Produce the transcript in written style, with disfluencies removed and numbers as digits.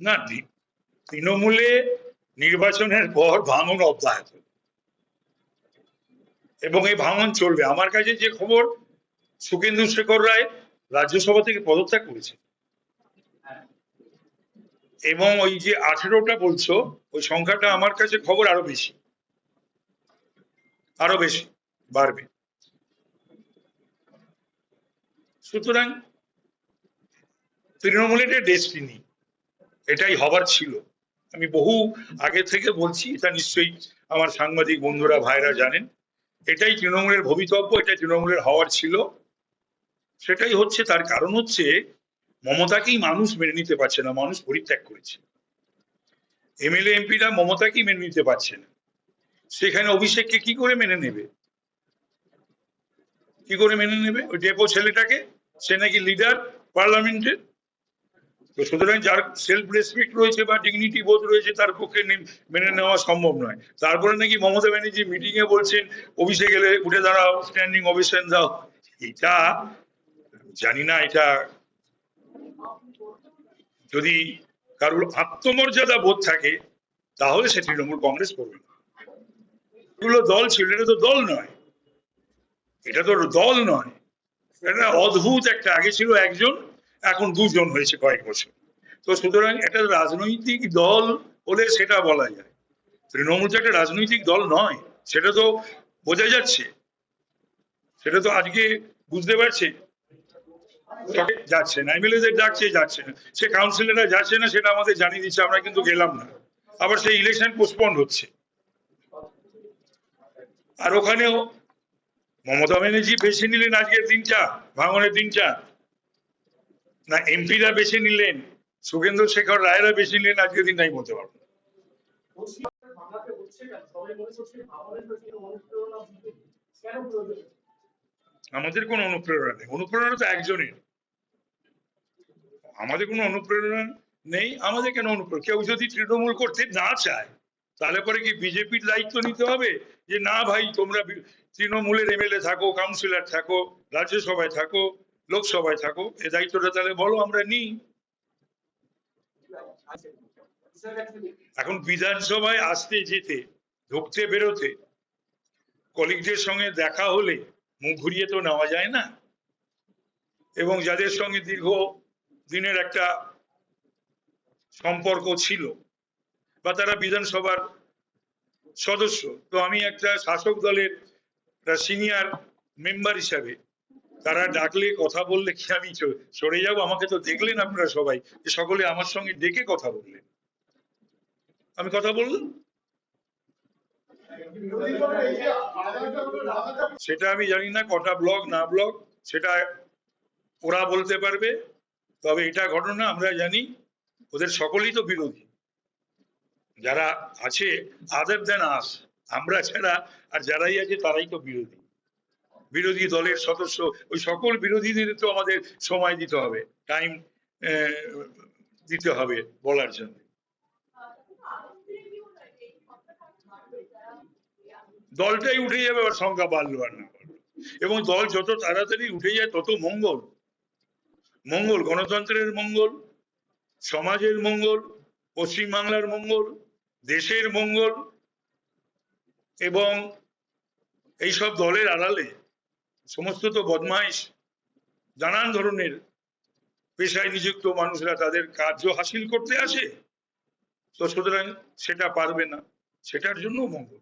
না, তৃণমূলে নির্বাচনের পর ভাঙন অব্যাহত এবং এই ভাঙন চলবে। আমার কাছে যে খবর, সুখেন্দু শেখর রায় রাজ্যসভা থেকে পদত্যাগ করেছে এবং ওই যে 18টা বলছো, ওই সংখ্যাটা আমার কাছে খবর আরো বেশি বাড়বে। সুতরাং তৃণমূলের ডেস্টিনি, এটাই হবার ছিল। আমি বহু আগে থেকে বলছি, এটা নিশ্চয়ই আমার সাংবাদিক বন্ধুরা ভাইরা জানেন, এটাই তৃণমূলের ভবিতব্য, এটা তৃণমূলের হওয়ার ছিল, সেটাই হচ্ছে। তার কারণ হচ্ছে মমতাকেই মানুষ মেনে নিতে পারছে না, মানুষ পরিত্যাগ করেছে। এমএলএ এমপিরা মমতাকেই মেনে নিতে পারছে না, সেখানে অভিষেককে কি করে মেনে নেবে? কি করে মেনে নেবে ওই ডেপো ছেলেটাকে? সে নাকি লিডার পার্লামেন্টের। তো সুতরাং যার সেলফ রেসপেক্ট রয়েছে বা ডিগনিটি বোধ রয়েছে, তার পক্ষে মেনে নেওয়া সম্ভব নয়। তারপরে নাকি মমতা ব্যানার্জি মিটিং এ বলছেন অফিসে গেলে উঠে দাঁড়াও, স্ট্যান্ডিং ওভেশন দাও। এটা জানি না, এটা যদি কারোর আত্মমর্যাদা বোধ থাকে তাহলে সে তৃণমূল কংগ্রেস করবে না। এগুলো দল ছিল, এটা তো দল নয়, এটা তো দল নয়। এটা অদ্ভুত একটা, আগে ছিল একজন, এখন দুজন হয়েছে কয়েক বছর। তো সুতরাং একটা রাজনৈতিক দল হলে সেটা বলা যায়, তৃণমূল তো একটা রাজনৈতিক দল নয়, সেটা তো বোঝা যাচ্ছে, সেটা তো আজকে বুঝতে পারছে। যাচ্ছে না, এমএলএদের ডাকছে, যাচ্ছে না, সে কাউন্সিলররা যাচ্ছে না, সেটা আমাদের জানিয়ে দিচ্ছে, আমরা কিন্তু গেলাম না। আবার সেই ইলেকশন পোস্টপন্ড হচ্ছে। আর ওখানেও মমতা ব্যানার্জি বেছে নিলেন আজকের দিনটা, ভাঙনের দিনটা, না এমপিরা বেছে নিলেন, সুখেন্দু শেখর রায়রা বেছে নিলেন আজকের দিন, নাই বলতে পারবো। আমাদের কোনো অনুপ্রেরণা নেই, অনুপ্রেরণা তো একজনের, আমাদের কোনো অনুপ্রেরণা নেই। আমাদের কেন অনুপ্রেরণা? কেউ যদি তৃণমূল করতে না চায় তাহলে পরে কি বিজেপির দায়িত্ব নিতে হবে যে না ভাই তোমরা তৃণমূলের এমএলএ থাকো, কাউন্সিলর থাকো, রাজ্যসভায় থাকো, লোকসভায় থাকো, এই দায়িত্বটা তাহলে বলো আমরা নিই। এখন বিধানসভায় আসতে যেতে, ঢুকতে বেরোতে, কলিগদের সঙ্গে দেখা হলে মুখ ঘুরিয়ে তো নেওয়া যায় না, এবং যাদের সঙ্গে দীর্ঘ দিনের একটা সম্পর্ক ছিল বা তারা বিধানসভার সদস্য, তো আমি একটা শাসক দলের সিনিয়র মেম্বার হিসাবে তারা ডাকলে কথা বললে কি আমি সরে যাব? আমাকে তো দেখলেন আপনারা সবাই, যে সকলে আমার সঙ্গে ডেকে কথা বললেন, আমি কথা বললাম, সেটা আমি জানি না কটা ব্লক না ব্লক, সেটা ওরা বলতে পারবে। তবে এটা ঘটনা আমরা জানি, ওদের সকলেই তো বিরোধী যারা আছে, আদার দেন আস, আমরা ছাড়া আর যারাই আছে তারাই তো বিরোধী, বিরোধী দলের সদস্য। ওই সকল বিরোধীদের তো আমাদের সময় দিতে হবে, টাইম দিতে হবে বলার জন্য। দলটাই উঠে যাবে, আবার সংখ্যা বাড়লো আর না বাড়লো, এবং দল যত তাড়াতাড়ি উঠে যায় তত মঙ্গল, মঙ্গল, গণতন্ত্রের মঙ্গল, সমাজের মঙ্গল, পশ্চিমবাংলার মঙ্গল, দেশের মঙ্গল। এবং এইসব দলের আড়ালে সমস্ত তো বদমাইশ, নানান ধরনের পেশায় নিযুক্ত মানুষরা তাদের কার্য হাসিল করতে আসে, তো সুতরাং সেটা পারবে না, সেটার জন্য মঙ্গল।